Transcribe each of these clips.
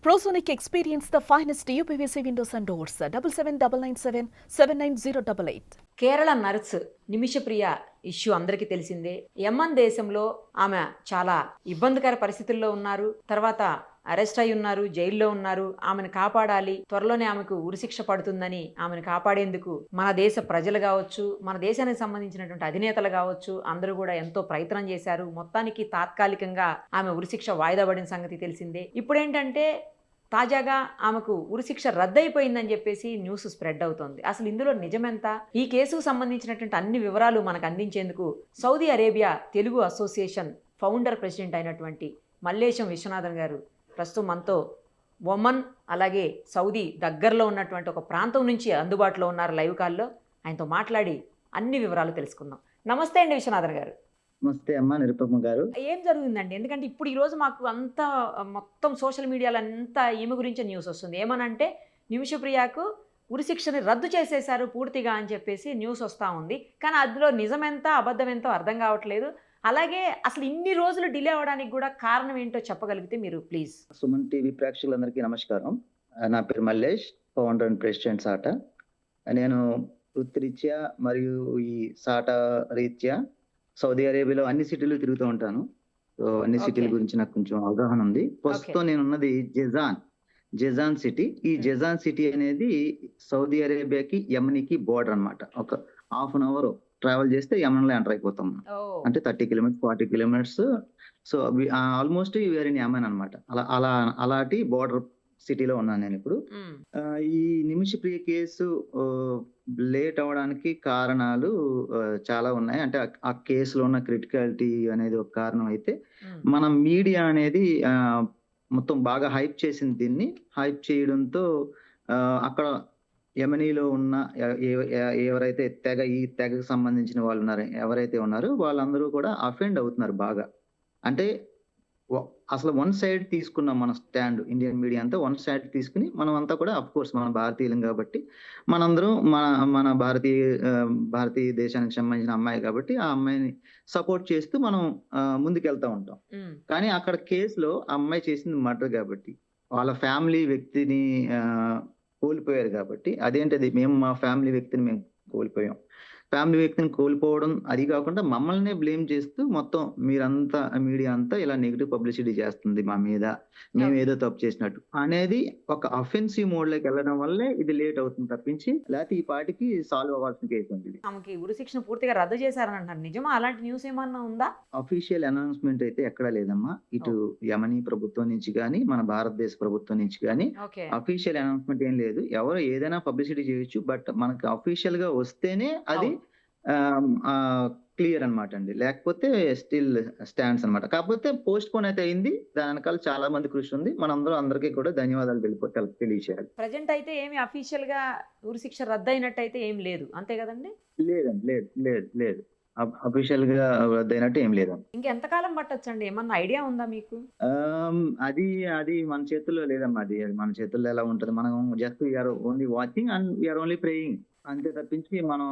Prosonic experience the finest UPVC windows and doors. 77997 79088. Kerala nurse Nimishapriya issue అందరికీ తెలిసిందే. యమన్ దేశంలో ఆమె చాలా ఇబ్బందికర పరిస్థితుల్లో ఉన్నారు. తర్వాత అరెస్ట్ అయి ఉన్నారు, జైల్లో ఉన్నారు. ఆమెను కాపాడాలి, త్వరలోనే ఆమెకు ఉరిశిక్ష పడుతుందని ఆమెను కాపాడేందుకు మన దేశ ప్రజలు కావచ్చు, మన దేశానికి సంబంధించినటువంటి అధినేతలు కావచ్చు, అందరూ కూడా ఎంతో ప్రయత్నం చేశారు. మొత్తానికి తాత్కాలికంగా ఆమె ఉరిశిక్ష వాయిదా పడిన సంగతి తెలిసిందే. ఇప్పుడేంటంటే తాజాగా ఆమెకు ఉరిశిక్ష రద్దయిపోయిందని చెప్పేసి న్యూస్ స్ప్రెడ్ అవుతోంది. అసలు ఇందులో నిజమెంత? ఈ కేసుకు సంబంధించినటువంటి అన్ని వివరాలు మనకు అందించేందుకు Saudi Arabia Telugu association founder president అయినటువంటి మల్లేశం విశ్వనాథన్ గారు ప్రస్తుతం మనతో ఒమన్ అలాగే సౌదీ దగ్గరలో ఉన్నటువంటి ఒక ప్రాంతం నుంచి అందుబాటులో ఉన్నారు లైవ్ కాల్లో. ఆయనతో మాట్లాడి అన్ని వివరాలు తెలుసుకుందాం. నమస్తే అండి విశ్వనాథన్ గారు. నమస్తే అమ్మ నిరుపమ గారు. ఏం జరుగుతుందండి? ఎందుకంటే ఇప్పుడు ఈరోజు మాకు అంతా మొత్తం సోషల్ మీడియాలో అంతా ఈమె గురించే న్యూస్ వస్తుంది. ఏమనంటే నిమిషప్రియకు ఉరిశిక్షని రద్దు చేసేశారు పూర్తిగా అని చెప్పేసి న్యూస్ వస్తూ ఉంది. కానీ అందులో నిజమెంత అబద్ధం ఎంతో అర్థం కావట్లేదు. అలాగే అసలు ఇన్ని రోజులు డిలే అవ్వడానికి కూడా కారణం ఏంటో చెప్పగలిగితే మీరు ప్లీజ్. సుమన్ టీవీ ప్రేక్షకులందరికీ నమస్కారం. నా పేరు Mallesh, founder and president SATA. నేను వృత్తిరీత్యా మరియు ఈ సాటా రీత్యా సౌదీ అరేబియాలో అన్ని సిటీలు తిరుగుతూ ఉంటాను. సో అన్ని సిటీల గురించి నాకు కొంచెం అవగాహన ఉంది. ప్రస్తుతం నేను ఉన్నది జెజాన్ సిటీ. ఈ జెజాన్ సిటీ అనేది సౌదీ అరేబియాకి యమన్కి బోర్డర్ అన్నమాట. ఒక హాఫ్ అన్ అవర్ ట్రావెల్ చేస్తే యమన్ లో ఎంటర్ అయిపోతాం. అంటే 30 kilometres 40 kilometres. So almost we are in Yemen అనమాట. అలాంటి బోర్డర్ సిటీలో ఉన్నాను నేను ఇప్పుడు. ఈ నిమిషప్రియ కేసు లేట్ అవడానికి కారణాలు చాలా ఉన్నాయి. అంటే ఆ కేసులో ఉన్న క్రిటికాలిటీ అనేది ఒక కారణం అయితే, మన మీడియా అనేది మొత్తం బాగా హైప్ చేసింది. దీన్ని హైప్ చేయడంతో అక్కడ యమనీలో ఉన్న ఎవరైతే ఈ తెగకు సంబంధించిన వాళ్ళు ఎవరైతే ఉన్నారో వాళ్ళందరూ కూడా అఫెండ్ అవుతున్నారు బాగా. అంటే అసలు వన్ సైడ్ తీసుకున్నాం మన స్టాండ్. ఇండియన్ మీడియా అంతా వన్ సైడ్ తీసుకుని మనం అంతా కూడా అఫ్ కోర్స్ మన భారతీయులం కాబట్టి మనందరం మన భారతీయ దేశానికి సంబంధించిన అమ్మాయి కాబట్టి ఆ అమ్మాయిని సపోర్ట్ చేస్తూ మనం ముందుకెళ్తా ఉంటాం. కానీ అక్కడ కేసులో ఆ అమ్మాయి చేసింది మర్డర్ కాబట్టి వాళ్ళ ఫ్యామిలీ వ్యక్తిని కోల్పోయారు కాబట్టి అదేంటది మేము మా ఫ్యామిలీ వ్యక్తిని మేము కోల్పోయాం. ఫ్యామిలీ వ్యక్తిని కోల్పోవడం అది కాకుండా మమ్మల్ని బ్లేమ్ చేస్తూ మొత్తం మీరంతా మీడియా అంతా ఇలా నెగిటివ్ పబ్లిసిటీ చేస్తుంది మా మీద, మేము ఏదో తప్పు చేసినట్టు అనేది ఒక అఫెన్సివ్ మోడ్ లోకి వెళ్ళడం వల్లే ఇది లేట్ అవుతుంది తప్పించి లేకపోతే ఈ పాటికి సాల్వ్ అవ్వాల్సిన కేసు ఉంది. ఆమెకి ఉరిశిక్షణ పూర్తిగా రద్దు చేశారని అంటారు. నిజమా? అలాంటి న్యూస్ ఏమన్నా ఉందా? అఫీషియల్ అనౌన్స్మెంట్ అయితే ఎక్కడా లేదమ్మా. ఇటు యమనీ ప్రభుత్వం నుంచి కానీ మన భారతదేశ ప్రభుత్వం నుంచి కానీ అఫీషియల్ అనౌన్స్మెంట్ ఏం లేదు. ఎవరు ఏదైనా పబ్లిసిటీ చేయొచ్చు, బట్ మనకి అఫీషియల్ గా వస్తేనే అది క్లియర్ అనమాట అండి. లేకపోతే స్టిల్ స్టాండ్స్ అనమాట. కాకపోతే పోస్ట్ పోన్ అయితే అయింది. దాని వెనకాల చాలా మంది కృషి ఉంది. అందరికీ కూడా ధన్యవాదాలు తెలియజేయాలి. ప్రజెంట్ అయితే ఏమి అఫీషియల్ గా ఉరిశిక్ష రద్దు అయినట్టు అయితే ఏం లేదు, అంతే కదండి? లేదండి, లేదు అఫీషియల్ గా రద్దయినట్టు ఏం లేదు. ఇంకెంతకాలం పట్టొచ్చండి? ఏమన్నా ఐడియా ఉందా మీకు? అది మన చేతుల్లో లేదమ్మా. అది మన చేతుల్లో ఎలా ఉంటది? మనం just we are only watching and we are only praying అంతే తప్పించి మనం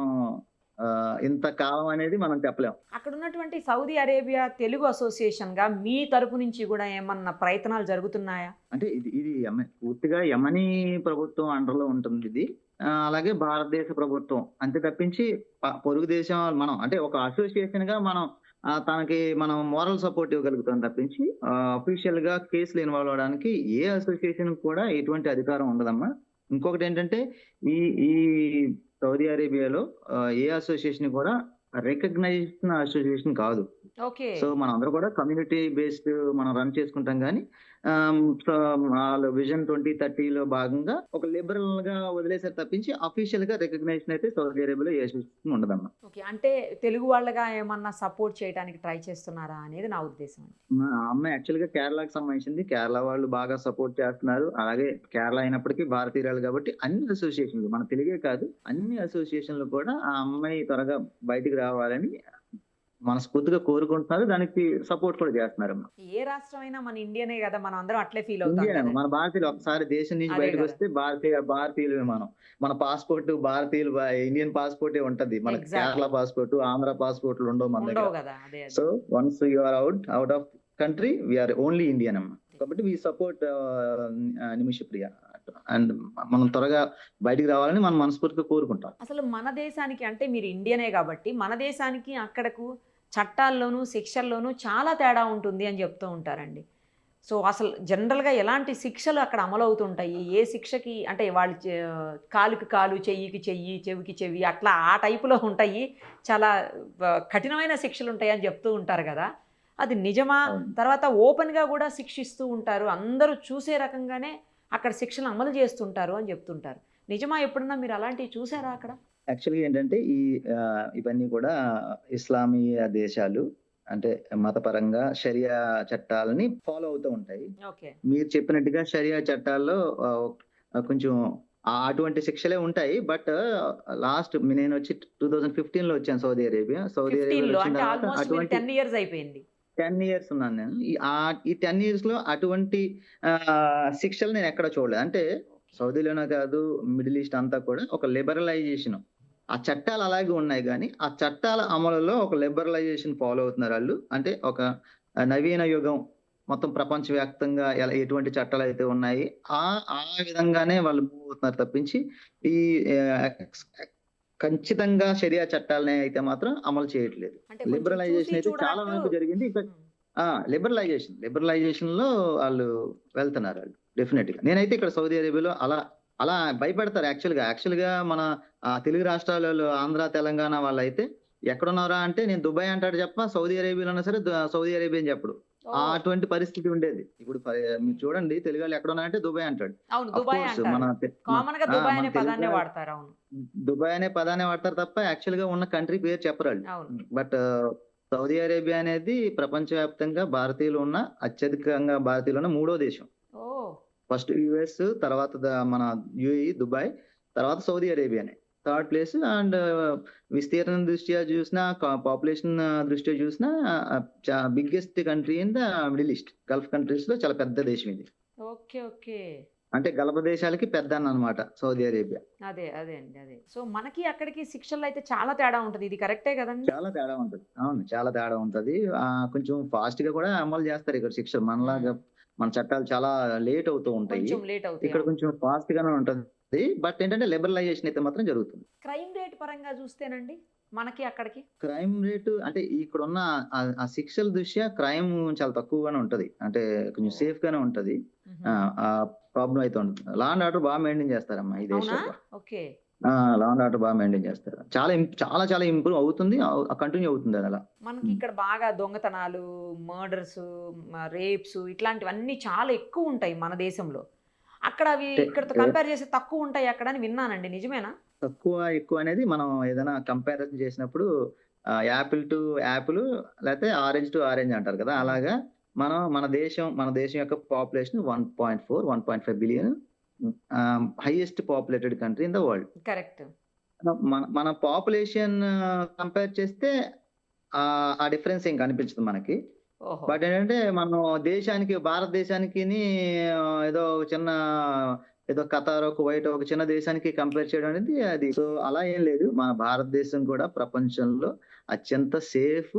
ఇంత కాలం అనేది మనం చెప్పలేం. అక్కడ ఉన్నటువంటి సౌదీ అరేబియా తెలుగు అసోసియేషన్ గా మీ తరపు నుంచి కూడా ఏమన్నా ప్రయత్నాలు జరుగుతున్నాయా? అంటే ఇది పూర్తిగా యమనీ ప్రభుత్వం అండర్ లో ఉంటుంది ఇది. అలాగే భారతదేశ ప్రభుత్వం అంతే తప్పించి పొరుగు దేశం మనం అంటే ఒక అసోసియేషన్ గా మనం తనకి మనం మోరల్ సపోర్ట్ ఇవ్వగలుగుతాం తప్పించి అఫీషియల్ గా కేసులు ఇన్వాల్వ్ అవడానికి ఏ అసోసియేషన్ కూడా ఎటువంటి అధికారం ఉండదమ్మా. ఇంకొకటి ఏంటంటే ఈ సౌదీ అరేబియాలో ఏ అసోసియేషన్ కూడా రికగ్నైజ్డ్ అసోసియేషన్ కాదు. సో మనం అందరూ కూడా కమ్యూనిటీ బేస్డ్ మనం రన్ చేసుకుంటాం. కానీ విజన్ 2030లో భాగంగా ఒక లిబరల్ గా వదిలేసారు తప్పించి అఫీషియల్ గా రికగ్నైజేషన్ అయితే సౌదీ అరేబియాలో ఏ అసోసియేషన్ ఉండదమ్మా. అంటే తెలుగు వాళ్ళగా ఏమన్నా సపోర్ట్ చేయడానికి ట్రై చేస్తున్నారా అనేది నా ఉద్దేశం. మా అమ్మాయి యాక్చువల్ గా కేరళకి సంబంధించింది. కేరళ వాళ్ళు బాగా సపోర్ట్ చేస్తున్నారు. అలాగే కేరళ అయినప్పటికీ భారతీయురాలు కాబట్టి అన్ని అసోసియేషన్లు మన తెలుగే కాదు అన్ని అసోసియేషన్లు కూడా ఆ అమ్మాయి త్వరగా బయటికి రావాలని మనస్ఫూర్తిగా కోరుకుంటున్నారు. దానికి సపోర్ట్ కూడా చేస్తున్నారు. ఏ రాష్ట్రం అయినా మన ఇండియనే కదా, మనం అందరం అట్లే ఫీల్ అవుతాం. మన భారతీయులు ఒకసారి దేశం నుంచి బయటకు వస్తే భారతీయులు మన పాస్పోర్ట్ భారతీయులు ఇండియన్ పాస్పోర్టే ఉంటది. మన కేరళ పాస్పోర్ట్ ఆంధ్ర పాస్పోర్ట్లు ఉండవు మన దగ్గర. So once you are out of country we are only Indian అమ్మా. కాబట్టి వి సపోర్ట్ నిమిషప్రియ అండ్ మనం త్వరగా బయటికి రావాలని మనం మనస్ఫూర్తిగా కోరుకుంటాం. అసలు మన దేశానికి అంటే మీరు ఇండియనే కాబట్టి మన దేశానికి అక్కడకు చట్టాల్లోనూ శిక్షల్లోనూ చాలా తేడా ఉంటుంది అని చెప్తూ ఉంటారండి. సో అసలు జనరల్గా ఎలాంటి శిక్షలు అక్కడ అమలు అవుతుంటాయి, ఏ శిక్షకి అంటే వాళ్ళు కాలుకి కాలు, చెయ్యికి చెయ్యి, చెవికి చెవి, అట్లా ఆ టైపులో ఉంటాయి. చాలా కఠినమైన శిక్షలు ఉంటాయి అని చెప్తూ ఉంటారు కదా, అది నిజమా? అవును. తర్వాత ఓపెన్గా కూడా శిక్షిస్తూ ఉంటారు, అందరూ చూసే రకంగానే అక్కడ శిక్షలు అమలు చేస్తుంటారు అని చెప్తుంటారు. నిజమా? ఎప్పుడన్నా మీరు అలాంటివి చూసారా అక్కడ? యాక్చువల్గా ఏంటంటే ఇవన్నీ కూడా ఇస్లామీయ దేశాలు, అంటే మతపరంగా షరియా చట్టాలని ఫాలో అవుతూ ఉంటాయి. ఓకే. మీరు చెప్పినట్టుగా షరియా చట్టాల్లో కొంచెం అటువంటి శిక్షలే ఉంటాయి. బట్ లాస్ట్ నేను వచ్చి 2015 లో వచ్చాను సౌదీ అరేబియా. సౌదీ 15 అరేబియాలో లో వచ్చిన అంటే తర్వాత ఆల్మోస్ట్ మీరు అటువంటి 10 ఇయర్స్ అయిపోయింది. 10 ఇయర్స్ ఉన్నాను నేను. ఈ 10 ఇయర్స్ లో అటువంటి శిక్షలు నేను ఎక్కడ చూడలేదు. అంటే సౌదీలోనే కాదు, మిడిల్ ఈస్ట్ అంతా కూడా ఒక లిబరలైజేషన్, ఆ చట్టాలు అలాగే ఉన్నాయి కానీ ఆ చట్టాల అమలులో ఒక లిబరలైజేషన్ ఫాలో అవుతున్నారు వాళ్ళు. అంటే ఒక నవీన యుగం, మొత్తం ప్రపంచవ్యాప్తంగా ఎటువంటి చట్టాలు అయితే ఉన్నాయి ఆ ఆ విధంగానే వాళ్ళు మూవ్ అవుతున్నారు తప్పించి ఈ ఖచ్చితంగా షరియా చట్టాలని అయితే మాత్రం అమలు చేయట్లేదు. అంటే కొంచెం చూసి లిబరలైజేషన్ అయితే చాలా చూడనట్టు. వరకు జరిగింది. ఇంకా లిబరలైజేషన్ లో వాళ్ళు వెళ్తున్నారు వాళ్ళు డెఫినెట్ గా. నేనైతే ఇక్కడ సౌదీ అరేబియాలో అలా అలా భయపడతారు. యాక్చువల్ గా మన తెలుగు రాష్ట్రాలలో ఆంధ్ర, తెలంగాణ వాళ్ళైతే ఎక్కడున్నారా అంటే నేను దుబాయ్ అంటాడు చెప్ప, సౌదీ అరేబియాలో ఉన్నా సరే సౌదీ అరేబియా అని చెప్పడు. అటువంటి పరిస్థితి ఉండేది. ఇప్పుడు మీరు చూడండి, తెలుగు వాళ్ళు ఎక్కడున్నారంటే దుబాయ్ అంటాడు. అవును, అఫ్ దుబాయ్ కోర్స్ అంటారు. మన కామన్ గా దుబాయ్ అనే పదాన్నే వాడతారు. అవును, దుబాయ్ అనే పదాన్ని వాడతారు తప్ప యాక్చువల్ గా ఉన్న కంట్రీ పేరు చెప్పరు వాళ్ళు. అవును. బట్ సౌదీ అరేబియా అనేది ప్రపంచవ్యాప్తంగా భారతీయులు ఉన్న అత్యధికంగా భారతీయులు ఉన్న 3వ దేశం. ఓ ఫస్ట్ యుఎస్, తర్వాత మన యుఏఈ, దుబాయ్, తర్వాత సౌదీ అరేబియానే థర్డ్ ప్లేస్. అండ్ విస్తీర్ణం దృష్ట్యా చూసినా, పాపులేషన్ దృష్ట్యా చూసినా biggest country in the middle east. Gulf countries లో చాలా పెద్ద దేశం ఇది. Okay okay. అంటే గల్ఫ్ దేశాలకి పెద్ద అన్నమాట సౌదీ అరేబియా. అదే అదే అండి, అదే. సో మనకి అక్కడికి శిక్షలు అయితే చాలా తేడా ఉంటది, ఇది కరెక్టే కదండి? చాలా తేడా ఉంటది. అవును, చాలా తేడా ఉంటది. కొంచెం ఫాస్ట్ గా కూడా అమలు చేస్తారు ఇక్కడ శిక్షలు. మనలాగా మన చట్టాలు చాలా లేట్ అవుతూ ఉంటాయి. కొంచెం లేట్ అవుతాయి. ఇక్కడ కొంచెం ఫాస్ట్ గానే ఉంటది. బట్ ఏంటంటే లిబరలైజేషన్ అయితే మాత్రం జరుగుతుంది. క్రైమ్ రేట్ పరంగా చూస్తేనండి మనకి అక్కడికి క్రైమ్ రేటు అంటే ఇక్కడ ఉన్న ఆ శిక్షల దృష్ట్యా క్రైమ్ చాలా తక్కువగానే ఉంటది. అంటే కొంచెం సేఫ్ గానే ఉంటది. ఆ ప్రాబ్లం అయితే ఉంటుంది. లా అండ్ ఆర్డర్ బాగా మెయింటైన్ చేస్తారమ్మా ఈ అవునా? దేశంలో. ఓకే. లా అండ్ ఆర్డర్ బాగా మెయింటైన్ చేస్తారు. చాలా చాలా చాలా ఇంప్రూవ్ అవుతుంది, కంటిన్యూ అవుతుంది అది అలా. మనకి ఇక్కడ బాగా దొంగతనాలు, మర్డర్స్, రేప్స్ ఇట్లాంటివన్నీ చాలా ఎక్కువ ఉంటాయి మన దేశంలో. అక్కడ అవి ఇక్కడతో కంపేర్ చేస్తే తక్కువ ఉంటాయి అక్కడ అని విన్నానండి, నిజమేనా? తక్కువ ఎక్కువ అనేది మనం ఏదైనా కంపారిజన్ చేసినప్పుడు యాపిల్ టు యాపిల్ లేకపోతే ఆరెంజ్ టు ఆరెంజ్ అంటారు కదా, అలాగా మన దేశం యొక్క population 1.4, 1.5 billion, highest populated country in the world. Correct. మన పాపులేషన్ కంపేర్ చేస్తే ఆ డిఫరెన్స్ ఏం కనిపించదు మనకి. ఓహో. బట్ ఏంటంటే మనం భారతదేశానికి ఏదో ఖతార్, కువైట్ ఒక చిన్న దేశానికి కంపేర్ చేయడం అనేది అది. సో అలా ఏం లేదు. మన భారతదేశం కూడా ప్రపంచంలో అత్యంత సేఫ్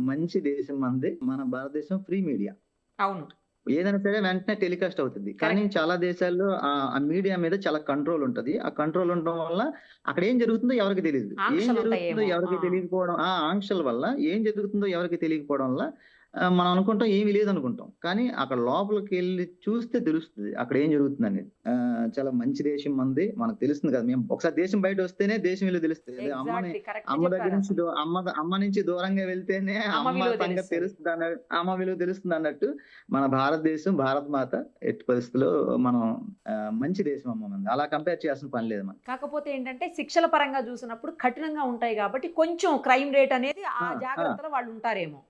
మంచి దేశం మనది. మన భారతదేశం ఫ్రీ మీడియా. అవును. ఏదైనా సరే వెంటనే టెలికాస్ట్ అవుతుంది. కానీ చాలా దేశాల్లో ఆ మీడియా మీద చాలా కంట్రోల్ ఉంటది. ఆ కంట్రోల్ ఉండడం వల్ల అక్కడ ఏం జరుగుతుందో ఎవరికి తెలియదు. ఏం జరుగుతుందో ఎవరికి తెలియకపోవడం, ఆంక్షల వల్ల ఏం జరుగుతుందో ఎవరికి తెలియకపోవడం వల్ల మనం అనుకుంటాం ఏమీ లేదనుకుంటాం. కానీ అక్కడ లోపలికి వెళ్ళి చూస్తే తెలుస్తుంది అక్కడ ఏం జరుగుతుంది అనేది. చాలా మంచి దేశం మనది, మనకు తెలుస్తుంది కదా. మేము ఒకసారి దేశం బయట వస్తేనే దేశం విలువ తెలుస్తుంది. అమ్మ దగ్గర నుంచి అమ్మ నుంచి దూరంగా వెళ్తేనే అమ్మ సంగతి తెలుస్తుంది అన్నట్టు, అమ్మ విలువ తెలుస్తుంది అన్నట్టు మన భారతదేశం, భారత మాత ఎట్టి పరిస్థితుల్లో మనం మంచి దేశం అమ్మ మనది. అలా కంపేర్ చేయాల్సిన పని లేదు మనకి. కాకపోతే ఏంటంటే శిక్షల పరంగా చూసినప్పుడు కఠినంగా ఉంటాయి కాబట్టి కొంచెం క్రైమ్ రేట్ అనేది ఆ జాగ్రత్తలో వాళ్ళు ఉంటారేమో.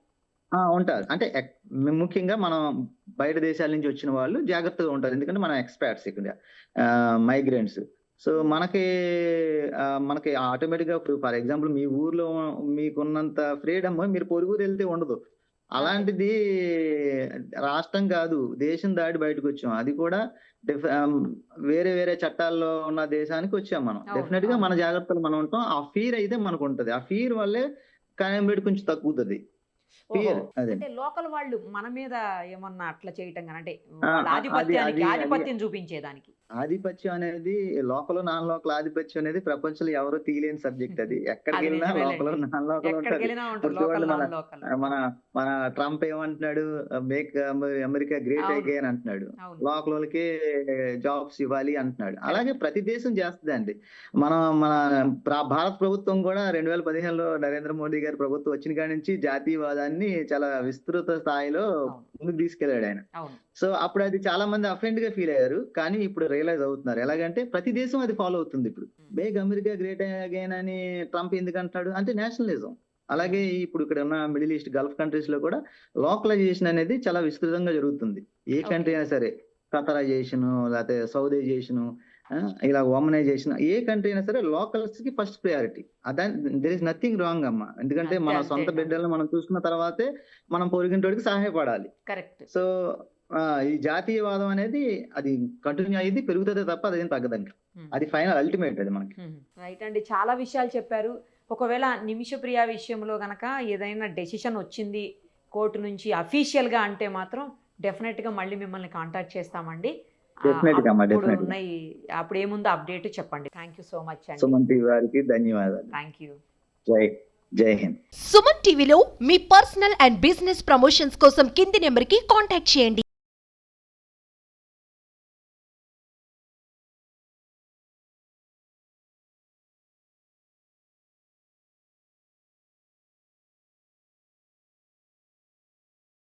ఉంటారు. అంటే ముఖ్యంగా మనం బయట దేశాల నుంచి వచ్చిన వాళ్ళు జాగ్రత్తగా ఉంటారు. ఎందుకంటే మనం ఎక్స్పర్ట్స్ ఇక్కడ, మైగ్రెంట్స్. సో మనకి ఆటోమేటిక్ గా ఫర్ ఎగ్జాంపుల్ మీ ఊర్లో మీకున్నంత ఫ్రీడమ్ మీరు పొరుగురు వెళ్తే ఉండదు. అలాంటిది రాష్ట్రం కాదు, దేశం దాటి బయటకు వచ్చాం. అది కూడా వేరే వేరే చట్టాల్లో ఉన్న దేశానికి వచ్చాం మనం. డెఫినెట్ గా మన జాగ్రత్తలు మనం ఉంటాం. ఆ ఫీర్ అయితే మనకు ఉంటది. ఆ ఫీర్ వల్లే క్రైమ్ రేట్ కొంచెం తగ్గుతుంది. ఫియర్ అదే. అంటే లోకల్ వాళ్ళు మన మీద ఏమన్నా అట్లా చేయటం కానీ అంటే ఆ, వాళ్ళ అది ఆధిపత్యం చూపించేదానికి. ఆధిపత్యం అనేది లోకల్ నాన్ లోకల్ ఆధిపత్యం అనేది ప్రపంచంలో ఎవరో తీయలేని సబ్జెక్ట్ అది. ఎక్కడికి అది వెళ్ళినా నిజమేలేండి. లోకల్ నాన్ లోకల్ ఎక్కడికి ఉంటది. వెళ్ళినా ఇప్పుడు ఉంటుంది లోకల్ చూడండి నాన్ లోకల్. మన మన ట్రంప్ ఏమంటున్నాడు, మేక్ అమెరికా గ్రేట్ అవును. అగైన్ అంటున్నాడు. అవును. లోకల్ వాళ్ళకి జాబ్స్ ఇవ్వాలి అంటున్నాడు. అలాగే ప్రతి దేశం చేస్తుందండి. మన భారత ప్రభుత్వం కూడా 2015లో నరేంద్ర మోడీ గారి ప్రభుత్వం వచ్చిన కాడి నుంచి జాతీయవాదాన్ని చాలా విస్తృత స్థాయిలో అవును. ముందుకు తీసుకెళ్లాడు ఆయన. అవును. సో అప్పుడు అది చాలా మంది అఫెండ్ గా ఫీల్ అయ్యారు. కానీ ఇప్పుడు రియలైజ్ అవుతున్నారు. ఎలాగంటే ప్రతి దేశం అది ఫాలో అవుతుంది ఇప్పుడు. మేక్ అమెరికా గ్రేట్ అగైన్ అని ట్రంప్ ఎందుకు అంటున్నాడు అంటే నేషనలిజం. అలాగే ఇప్పుడు ఇక్కడ ఉన్న మిడిల్ ఈస్ట్ గల్ఫ్ కంట్రీస్ లో కూడా లోకలైజేషన్ అనేది చాలా విస్తృతంగా జరుగుతుంది. ఏ కంట్రీ అయినా సరే, ఖతరైజేషన్ లేకపోతే సౌదైజేషన్, ఇలా ఓమనైజేషన్, ఏ కంట్రీ అయినా సరే లోకల్స్ కి first priority. There is nothing wrong అమ్మ. ఎందుకంటే అంతే, మన అంతే సొంత అండి. బిడ్డలను మనం చూసుకున్న తర్వాతే మనం పొరిగింటోడికి సహాయపడాలి. కరెక్ట్. సో ఈ జాతీయవాదం అనేది అది కంటిన్యూ అయ్యింది, పెరుగుతుంది తప్ప అదేం తగ్గదండి. అది ఫైనల్ అల్టిమేట్ అది మనకి. రైట్ అండి, చాలా విషయాలు చెప్పారు. ఒకవేళ నిమిషప్రియ విషయంలో గనక ఏదైనా డెసిషన్ వచ్చింది కోర్టు నుంచి అఫీషియల్గా అంటే మాత్రం డెఫినెట్గా మళ్ళీ మిమ్మల్ని కాంటాక్ట్ చేస్తామండి. Definitely గా అమ్మా, definitely. ఉన్నాయి అప్పుడు ఏముందో అప్డేట్ చెప్పండి. థ్యాంక్ యూ సో మచ్ అండి. సుమన్ టీవీ వారికి ధన్యవాదాలు. Thank you. జై హింద్. సుమన్ టీవీలో మీ పర్సనల్ అండ్ బిజినెస్ ప్రమోషన్స్ కోసం కింది నెంబర్కి కాంటాక్ట్ చేయండి.